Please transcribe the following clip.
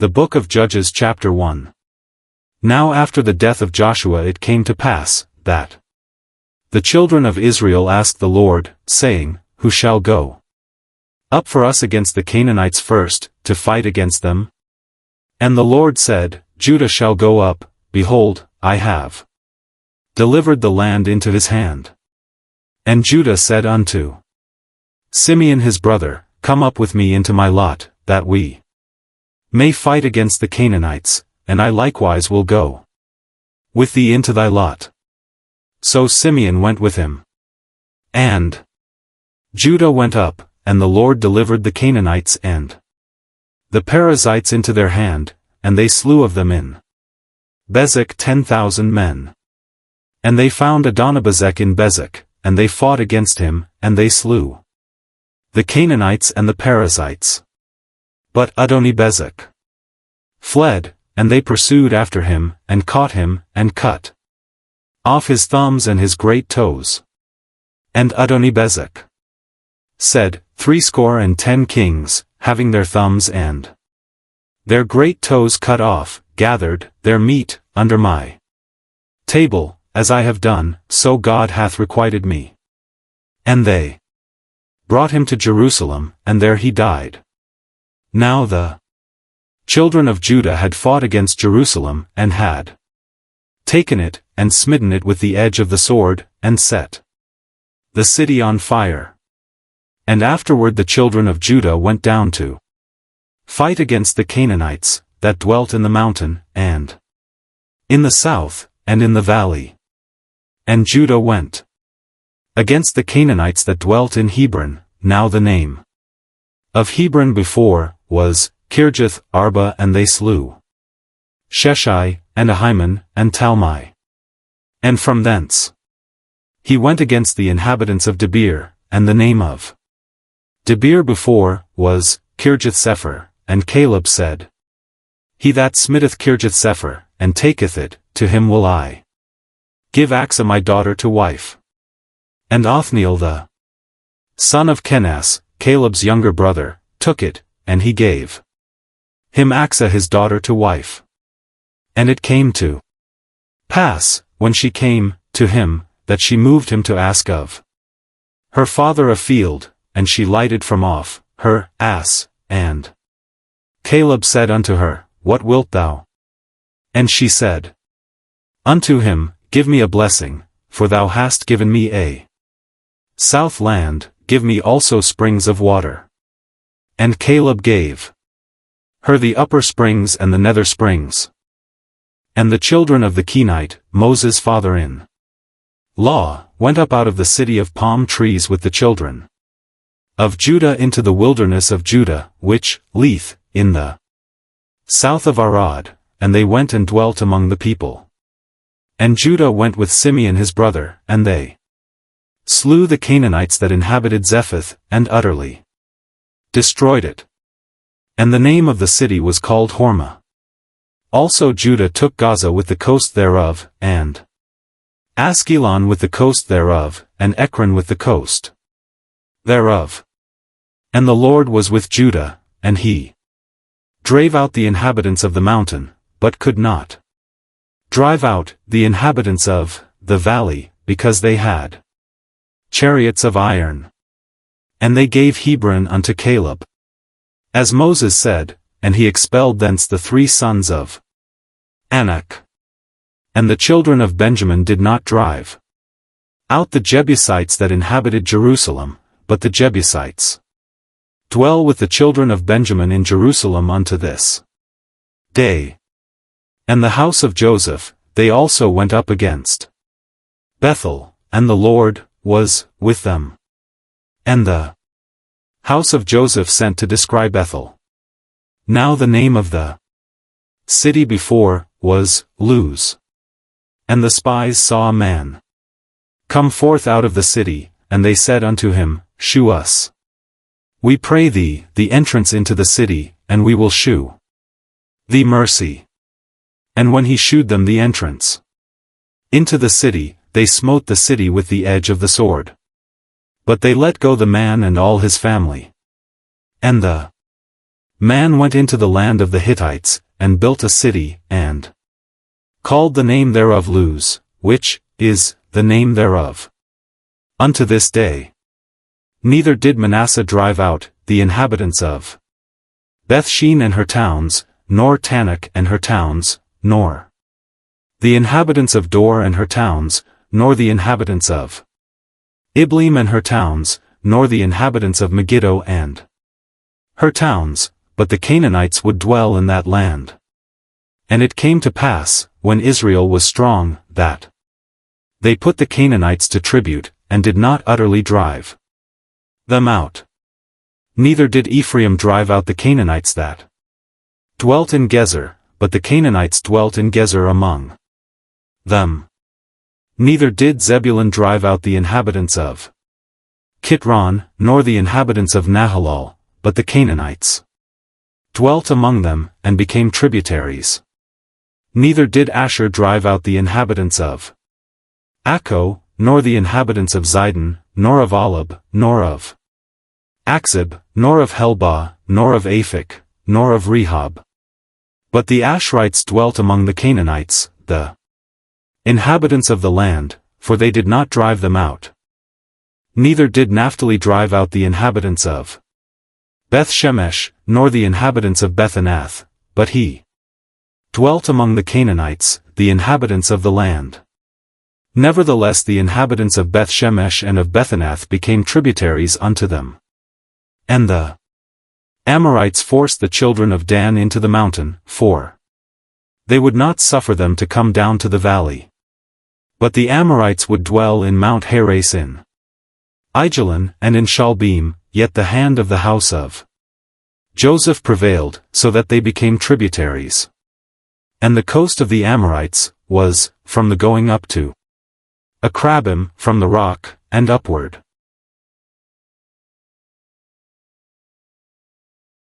The Book of Judges chapter 1. Now after the death of Joshua it came to pass, that the children of Israel asked the Lord, saying, Who shall go up for us against the Canaanites first, to fight against them? And the Lord said, Judah shall go up, behold, I have delivered the land into his hand. And Judah said unto Simeon his brother, Come up with me into my lot, that we may fight against the Canaanites, and I likewise will go with thee into thy lot. So Simeon went with him. And Judah went up, and the Lord delivered the Canaanites and the Perizzites into their hand, and they slew of them in Bezek 10,000 men. And they found Adonibezek in Bezek, and they fought against him, and they slew the Canaanites and the Perizzites. But Adonibezek fled, and they pursued after him, and caught him, and cut off his thumbs and his great toes. And Adonibezek said, 70 kings, having their thumbs and their great toes cut off, gathered their meat under my table, as I have done, so God hath requited me. And they brought him to Jerusalem, and there he died. Now the children of Judah had fought against Jerusalem, and had taken it, and smitten it with the edge of the sword, and set the city on fire. And afterward the children of Judah went down to fight against the Canaanites, that dwelt in the mountain, and in the south, and in the valley. And Judah went against the Canaanites that dwelt in Hebron. Now the name of Hebron before was Kirjath Arba, and they slew Sheshai, and Ahiman, and Talmai. And from thence he went against the inhabitants of Debir, and the name of Debir before was Kirjath-Sepher. And Caleb said, He that smitteth Kirjath-Sepher, and taketh it, to him will I give Achsah my daughter to wife. And Othniel the son of Kenaz, Caleb's younger brother, took it, and he gave him Achsah his daughter to wife. And it came to pass, when she came to him, that she moved him to ask of her father a field, and she lighted from off her ass, and Caleb said unto her, What wilt thou? And she said unto him, Give me a blessing, for thou hast given me a south land, give me also springs of water. And Caleb gave her the upper springs and the nether springs. And the children of the Kenite, Moses' father-in-law, went up out of the city of palm trees with the children of Judah into the wilderness of Judah, which lieth in the south of Arad, and they went and dwelt among the people. And Judah went with Simeon his brother, and they slew the Canaanites that inhabited Zephath, and utterly destroyed it. And the name of the city was called Hormah. Also Judah took Gaza with the coast thereof, and Askelon with the coast thereof, and Ekron with the coast thereof. And the Lord was with Judah, and he drave out the inhabitants of the mountain, but could not drive out the inhabitants of the valley, because they had chariots of iron. And they gave Hebron unto Caleb, as Moses said, and he expelled thence the 3 sons of Anak. And the children of Benjamin did not drive out the Jebusites that inhabited Jerusalem, but the Jebusites dwell with the children of Benjamin in Jerusalem unto this day. And the house of Joseph, they also went up against Bethel, and the Lord was with them. And the house of Joseph sent to descry Bethel. Now the name of the city before was Luz. And the spies saw a man come forth out of the city, and they said unto him, Shew us, we pray thee, the entrance into the city, and we will shew thee mercy. And when he shewed them the entrance into the city, they smote the city with the edge of the sword. But they let go the man and all his family. And the Man went into the land of the Hittites, and built a city, and called the name thereof Luz, which is the name thereof unto this day. Neither did Manasseh drive out the inhabitants of Bethshean and her towns, nor Tanakh and her towns, nor the inhabitants of Dor and her towns, nor the inhabitants of Ibleam and her towns, nor the inhabitants of Megiddo and her towns, but the Canaanites would dwell in that land. And it came to pass, when Israel was strong, that they put the Canaanites to tribute, and did not utterly drive them out. Neither did Ephraim drive out the Canaanites that dwelt in Gezer, but the Canaanites dwelt in Gezer among them. Neither did Zebulun drive out the inhabitants of Kitron, nor the inhabitants of Nahalal, but the Canaanites dwelt among them, and became tributaries. Neither did Asher drive out the inhabitants of Akko, nor the inhabitants of Zidon, nor of Alab, nor of Akzib, nor of Helbah, nor of Aphik, nor of Rehob. But the Asherites dwelt among the Canaanites, the inhabitants of the land, for they did not drive them out. Neither did Naphtali drive out the inhabitants of Beth-Shemesh, nor the inhabitants of Beth-Anath, but he dwelt among the Canaanites, the inhabitants of the land. Nevertheless the inhabitants of Beth-Shemesh and of Beth-Anath became tributaries unto them. And the Amorites forced the children of Dan into the mountain, for they would not suffer them to come down to the valley. But the Amorites would dwell in Mount Heres in Aijalon and in Shalbim, yet the hand of the house of Joseph prevailed, so that they became tributaries. And the coast of the Amorites was, from the going up to Akrabim, from the rock, and upward.